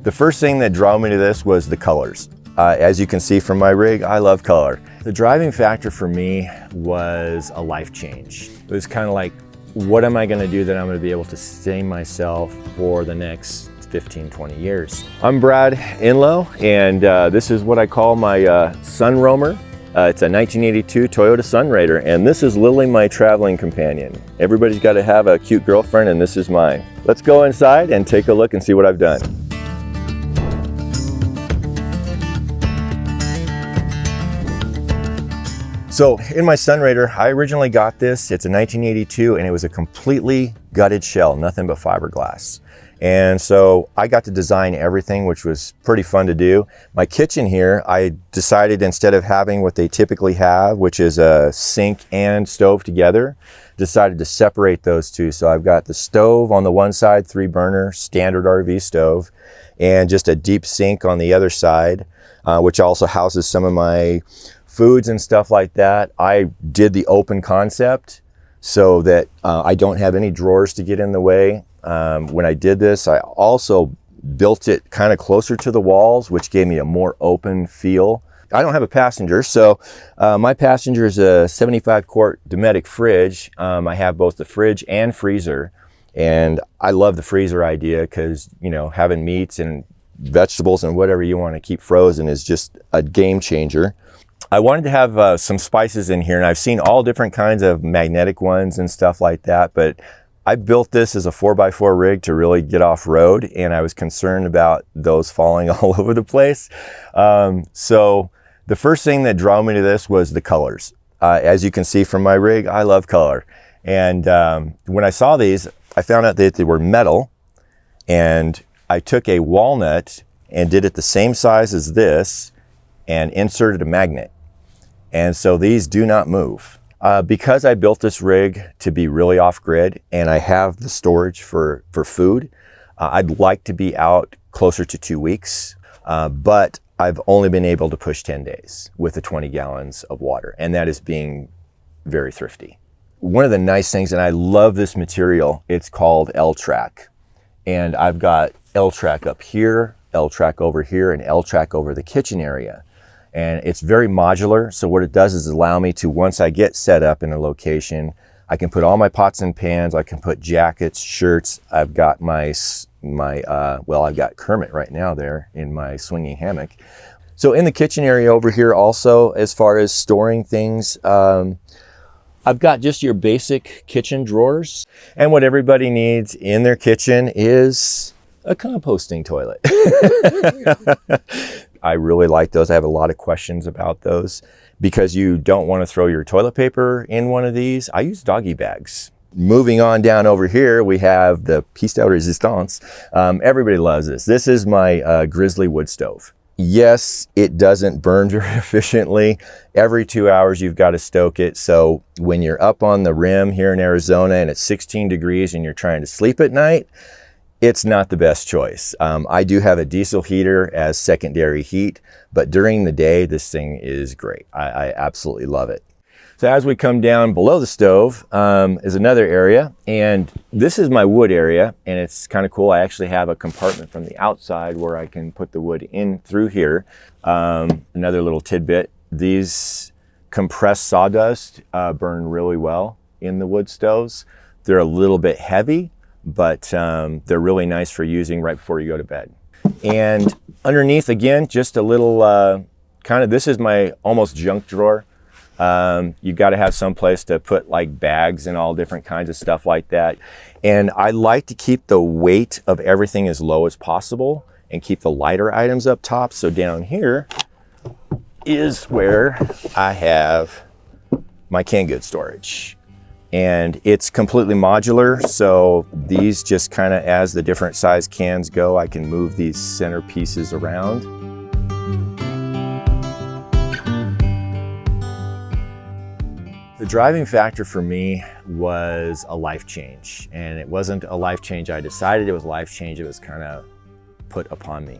The first thing that drew me to this was the colors. As you can see from my rig, I love color. The driving factor for me was a life change. It was kind of like, what am I going to do that I'm going to be able to sustain myself for the next 15, 20 years? I'm Brad Inlow, and this is what I call my Sun Roamer. It's a 1982 Toyota Sun Rader, and this is Lilly, my traveling companion. Everybody's got to have a cute girlfriend, and this is mine. Let's go inside and take a look and see what I've done. So in my Sun Rader, I originally got this. It's a 1982, and it was a completely gutted shell, nothing but fiberglass. And so I got to design everything, which was pretty fun to do. My kitchen here, I decided instead of having what they typically have, which is a sink and stove together, decided to separate those two. So I've got the stove on the one side, 3-burner standard RV stove, and just a deep sink on the other side, which also houses some of my foods and stuff like that. I did the open concept so that I don't have any drawers to get in the way. When I did this, I also built it kind of closer to the walls, which gave me a more open feel. I don't have a passenger, so my passenger is a 75-quart Dometic fridge. I have both the fridge and freezer, and I love the freezer idea because, you know, having meats and vegetables and whatever you want to keep frozen is just a game changer. I wanted to have some spices in here, and I've seen all different kinds of magnetic ones and stuff like that, but I built this as a 4x4 rig to really get off-road, and I was concerned about those falling all over the place. So the first thing that drew me to this was the colors. As you can see from my rig, I love color. And when I saw these, I found out that they were metal, and I took a walnut and did it the same size as this and inserted a magnet. And so these do not move. Because I built this rig to be really off-grid and I have the storage for food, I'd like to be out closer to 2 weeks, but I've only been able to push 10 days with the 20 gallons of water, and that is being very thrifty. One of the nice things, and I love this material, it's called L-Track. And I've got L-Track up here, L-Track over here, and L-Track over the kitchen area. And it's very modular, so what it does is allow me to, once I get set up in a location, I can put all my pots and pans, I can put jackets, shirts. I've got well, I've got Kermit right now there in my swinging hammock. So in the kitchen area over here also, as far as storing things, I've got just your basic kitchen drawers. And what everybody needs in their kitchen is a composting toilet. I really like those. I have a lot of questions about those because you don't want to throw your toilet paper in one of these. I use doggy bags. Moving on down over here, we have the pièce de résistance. Everybody loves this. This is my Grizzly wood stove. Yes, it doesn't burn very efficiently. Every 2 hours, you've got to stoke it. So when you're up on the rim here in Arizona and it's 16 degrees and you're trying to sleep at night, it's not the best choice. I do have a diesel heater as secondary heat, but during the day, this thing is great. I absolutely love it. So as we come down below the stove is another area, and this is my wood area, and it's kind of cool. I actually have a compartment from the outside where I can put the wood in through here. Another little tidbit, these compressed sawdust burn really well in the wood stoves. They're a little bit heavy, but they're really nice for using right before you go to bed. And underneath, again, just a little this is my almost junk drawer. You've got to have some place to put like bags and all different kinds of stuff like that. And I like to keep the weight of everything as low as possible and keep the lighter items up top. So down here is where I have my canned goods storage. And it's completely modular, so these just kind of, as the different size cans go, I can move these center pieces around. The driving factor for me was a life change, and it wasn't a life change I decided, it was a life change it was kind of put upon me.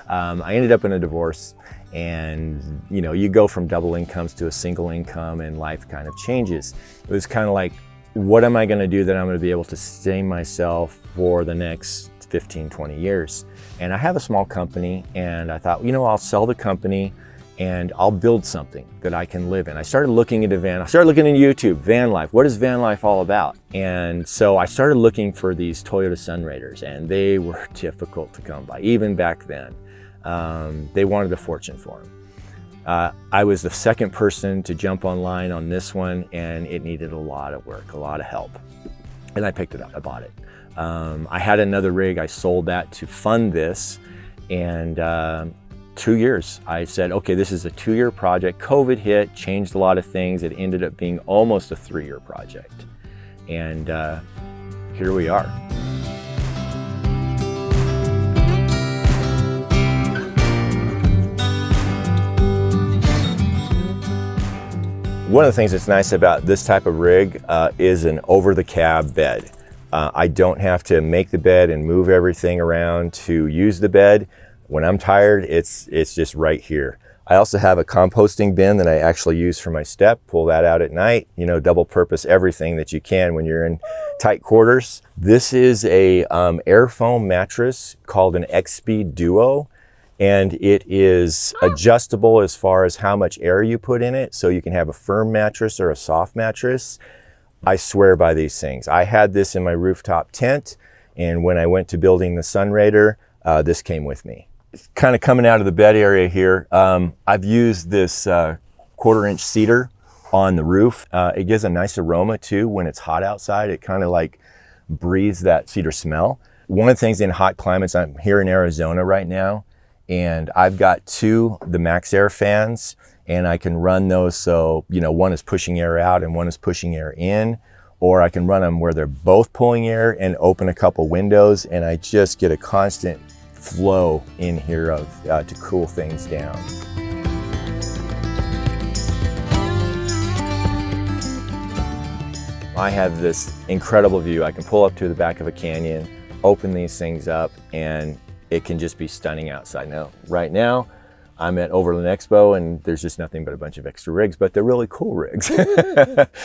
I ended up in a divorce, and you know, you go from double incomes to a single income and life kind of changes. It was kind of like, what am I going to do that I'm going to be able to sustain myself for the next last 15, 20 years. And I have a small company, and I thought, you know, I'll sell the company and I'll build something that I can live in. I started looking into YouTube, van life. What is van life all about? And so I started looking for these Toyota Sun Raiders, and they were difficult to come by, even back then. They wanted a fortune for them. I was the second person to jump online on this one, and it needed a lot of work, a lot of help. And I picked it up, I bought it. I had another rig, I sold that to fund this, and 2 years. I said, okay, this is a 2-year project. COVID hit, changed a lot of things. It ended up being almost a 3-year project. And here we are. One of the things that's nice about this type of rig is an over-the-cab bed. I don't have to make the bed and move everything around to use the bed. When I'm tired, it's just right here. I also have a composting bin that I actually use for my step. Pull that out at night, you know, double purpose everything that you can when you're in tight quarters. This is a air foam mattress called an X-Speed Duo, and it is adjustable as far as how much air you put in it, so you can have a firm mattress or a soft mattress. I swear by these things. I had this in my rooftop tent, and when I went to building the Sun Rader, this came with me. Kind of coming out of the bed area here, I've used this 1/4-inch cedar on the roof. It gives a nice aroma too when it's hot outside. It kind of like breathes that cedar smell. One of the things in hot climates, I'm here in Arizona right now, and I've got the Max Air fans, and I can run those so, you know, one is pushing air out and one is pushing air in, or I can run them where they're both pulling air and open a couple windows, and I just get a constant flow in here to cool things down. I have this incredible view. I can pull up to the back of a canyon, open these things up, and it can just be stunning outside. Now, right now, I'm at Overland Expo, and there's just nothing but a bunch of extra rigs, but they're really cool rigs.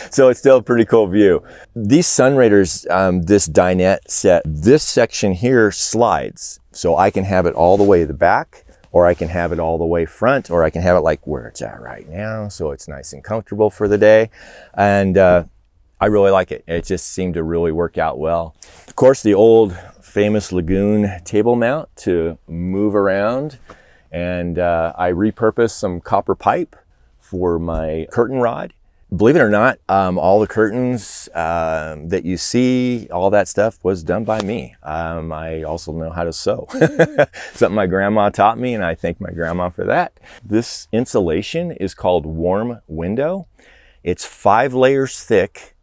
So it's still a pretty cool view. These Sun Raiders, this dinette set, this section here slides. So I can have it all the way to the back, or I can have it all the way front, or I can have it like where it's at right now. So it's nice and comfortable for the day. And I really like it. It just seemed to really work out well. Of course, the old famous Lagoon table mount to move around. And I repurposed some copper pipe for my curtain rod. Believe it or not, all the curtains that you see, all that stuff was done by me. I also know how to sew. Something my grandma taught me, and I thank my grandma for that. This insulation is called Warm Window. It's 5 layers thick,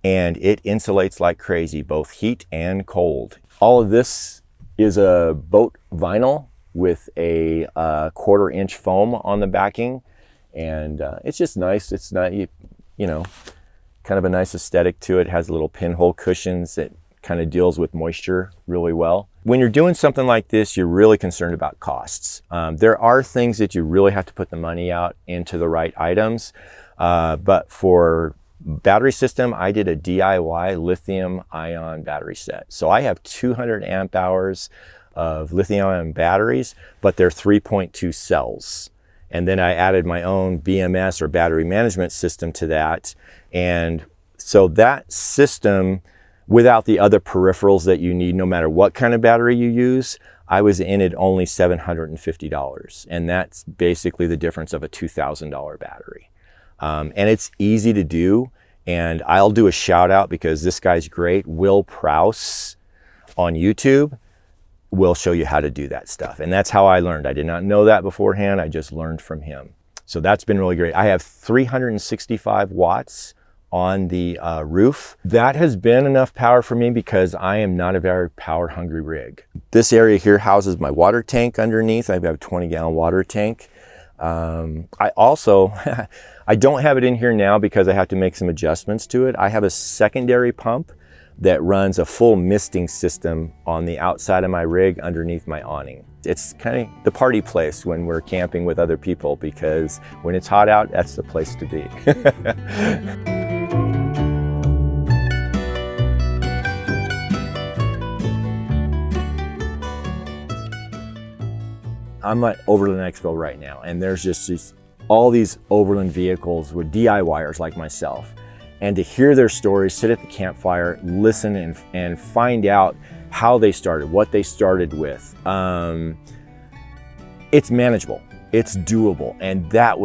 and it insulates like crazy, both heat and cold. All of this is a boat vinyl with a 1/4-inch foam on the backing, and it's just nice. It's not, you know, kind of a nice aesthetic to it. It has little pinhole cushions that kind of deals with moisture really well. When you're doing something like this, you're really concerned about costs. There are things that you really have to put the money out into the right items, but for battery system, I did a DIY lithium ion battery set. So I have 200 amp hours of lithium-ion batteries, but they're 3.2 cells. And then I added my own BMS or battery management system to that. And so that system, without the other peripherals that you need, no matter what kind of battery you use, I was in it only $750. And that's basically the difference of a $2,000 battery. And it's easy to do. And I'll do a shout out because this guy's great. Will Prowse on YouTube will show you how to do that stuff. And that's how I learned. I did not know that beforehand. I just learned from him. So that's been really great. I have 365 watts on the roof. That has been enough power for me because I am not a very power hungry rig. This area here houses my water tank underneath. I have a 20-gallon water tank. I also, I don't have it in here now because I have to make some adjustments to it. I have a secondary pump that runs a full misting system on the outside of my rig underneath my awning. It's kind of the party place when we're camping with other people because when it's hot out, that's the place to be. I'm at Overland Expo right now, and there's just all these overland vehicles with DIYers like myself. And to hear their stories, sit at the campfire, listen and find out how they started, what they started with. It's manageable, it's doable. And that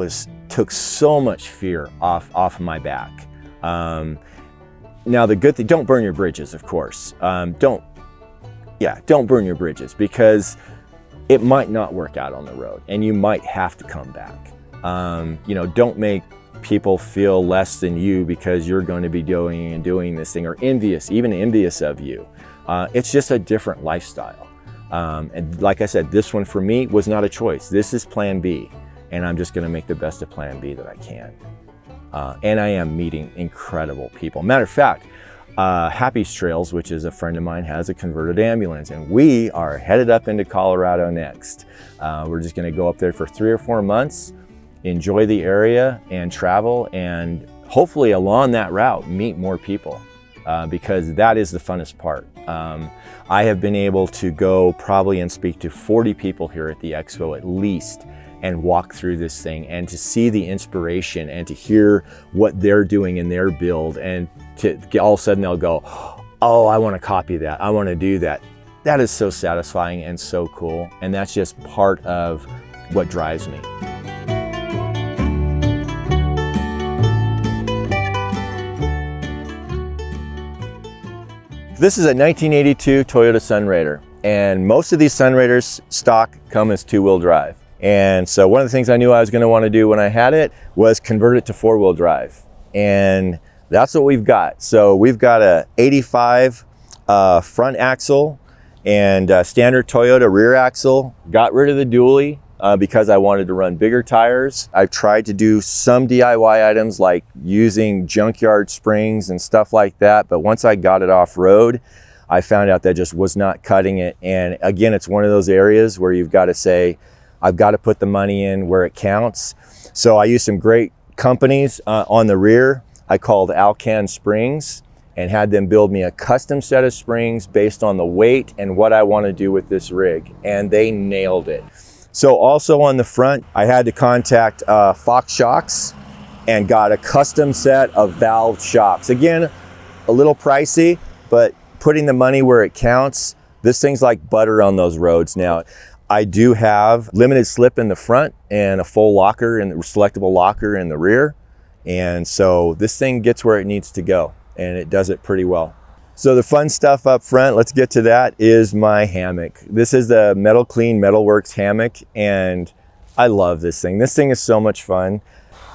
took so much fear off my back. Now the good thing, don't burn your bridges, of course. Don't burn your bridges, because it might not work out on the road and you might have to come back. You know, don't make people feel less than you because you're going to be doing this thing, or even envious of you. It's just a different lifestyle. And like I said, this one for me was not a choice. This is plan B, and I'm just going to make the best of plan B that I can. And I am meeting incredible people. Matter of fact, Happy's Trails, which is a friend of mine, has a converted ambulance, and we are headed up into Colorado next. We're just going to go up there for 3 or 4 months, enjoy the area and travel, and hopefully along that route meet more people, because that is the funnest part. I have been able to go probably and speak to 40 people here at the expo at least, and walk through this thing and to see the inspiration and to hear what they're doing in their build, and to all of a sudden they'll go, oh, I want to copy that, I want to do that. That is so satisfying and so cool, and that's just part of what drives me. This is a 1982 Toyota Sun Rader, and most of these Sun Raders stock come as 2-wheel drive. And so one of the things I knew I was going to want to do when I had it was convert it to 4-wheel drive. And that's what we've got. So we've got a 85 front axle and standard Toyota rear axle. Got rid of the dually because I wanted to run bigger tires. I've tried to do some DIY items like using junkyard springs and stuff like that. But once I got it off road, I found out that just was not cutting it. And again, it's one of those areas where you've got to say, I've got to put the money in where it counts. So I used some great companies on the rear. I called Alcan Springs and had them build me a custom set of springs based on the weight and what I want to do with this rig. And they nailed it. So also on the front, I had to contact Fox Shocks and got a custom set of valve shocks. Again, a little pricey, but putting the money where it counts. This thing's like butter on those roads now. I do have limited slip in the front and a full locker and selectable locker in the rear. And so this thing gets where it needs to go, and it does it pretty well. So the fun stuff up front, let's get to that, is my hammock. This is the Metal Clean Metalworks hammock, and I love this thing. This thing is so much fun.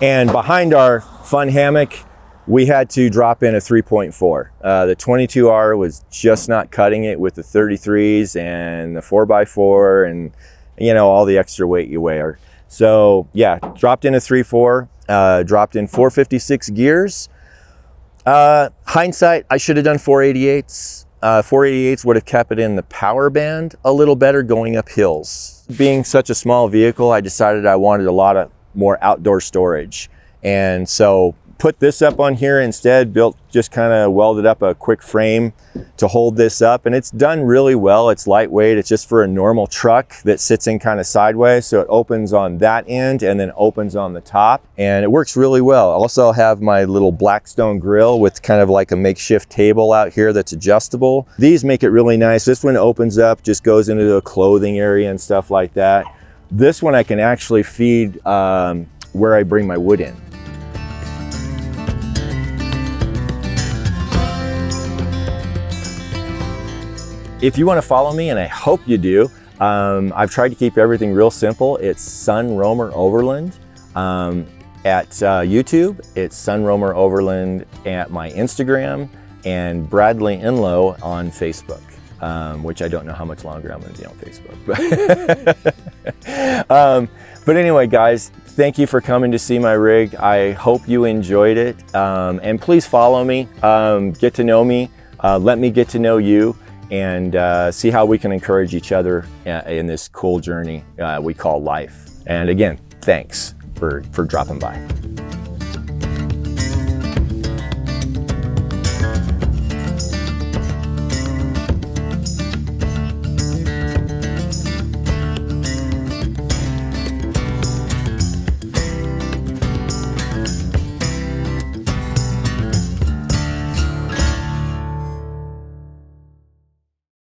And behind our fun hammock, we had to drop in a 3.4. The 22R was just not cutting it with the 33s and the 4x4 and, you know, all the extra weight you wear. So yeah, dropped in a 3.4, dropped in 456 gears. Hindsight, I should have done 488s. 488s would have kept it in the power band a little better going up hills. Being such a small vehicle, I decided I wanted a lot of more outdoor storage. And so put this up on here instead, just kind of welded up a quick frame to hold this up, and it's done really well. It's lightweight. It's just for a normal truck that sits in kind of sideways, so it opens on that end and then opens on the top, and it works really well. I also have my little Blackstone grill with kind of like a makeshift table out here that's adjustable. These make it really nice. This one opens up, just goes into a clothing area and stuff like that. This one I can actually feed where I bring my wood in. If you want to follow me, and I hope you do, I've tried to keep everything real simple. It's Sun Roamer Overland at YouTube. It's Sun Roamer Overland at my Instagram, and Bradley Inlow on Facebook, which I don't know how much longer I'm going to be on Facebook. But anyway, guys, thank you for coming to see my rig. I hope you enjoyed it. And please follow me, get to know me, let me get to know you, and see how we can encourage each other in this cool journey we call life. And again, thanks for dropping by.